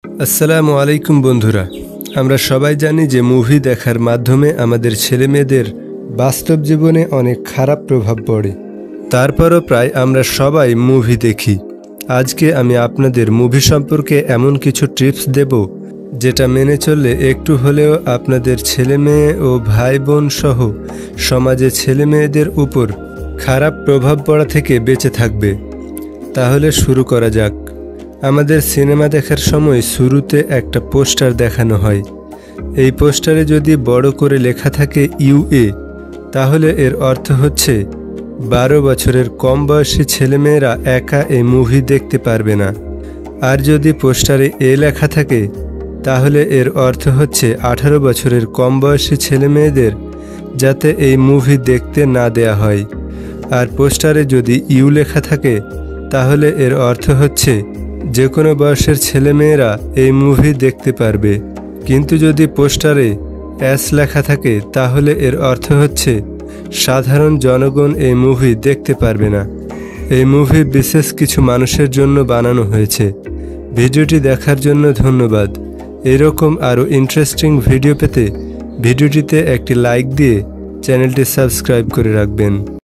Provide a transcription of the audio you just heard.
আসসালামু আলাইকুম বন্ধুরা, আমরা সবাই জানি যে মুভি দেখার মাধ্যমে আমাদের ছেলেমেয়েদের বাস্তব জীবনে অনেক খারাপ প্রভাব পড়ে। তারপরও প্রায় আমরা সবাই মুভি দেখি। আজকে আমি আপনাদের মুভি সম্পর্কে এমন কিছু টিপস দেব যেটা মেনে চললে একটু হলেও আপনাদের ছেলেমেয়ে ও ভাই বোন সহ সমাজে ছেলেমেয়েদের উপর খারাপ প্রভাব পড়া থেকে বেঁচে থাকবে। তাহলে শুরু করা যাক। আমাদের সিনেমা দেখার সময় শুরুতে একটা পোস্টার দেখানো হয়। এই পোস্টারে যদি বড় করে লেখা থাকে ইউএ, তাহলে এর অর্থ হচ্ছে 12 বছরের কম বয়সী ছেলেমেয়েরা একা এই মুভি দেখতে পারবে না। আর যদি পোস্টারে এ লেখা থাকে, তাহলে এর অর্থ হচ্ছে 18 বছরের কম বয়সী ছেলেমেয়েদের যাতে এই মুভি দেখতে না দেয়া হয়। আর পোস্টারে যদি ইউ লেখা থাকে, তাহলে এর অর্থ হচ্ছে যে কোনো বয়সের ছেলেমেয়েরা এই মুভি দেখতে পারবে। কিন্তু যদি পোস্টারে এস লেখা থাকে, তাহলে এর অর্থ হচ্ছে সাধারণ জনগণ এই মুভি দেখতে পারবে না। এই মুভি বিশেষ কিছু মানুষের জন্য বানানো হয়েছে। ভিডিওটি দেখার জন্য ধন্যবাদ। এরকম আরও ইন্টারেস্টিং ভিডিও পেতে ভিডিওটিতে একটি লাইক দিয়ে চ্যানেলটি সাবস্ক্রাইব করে রাখবেন।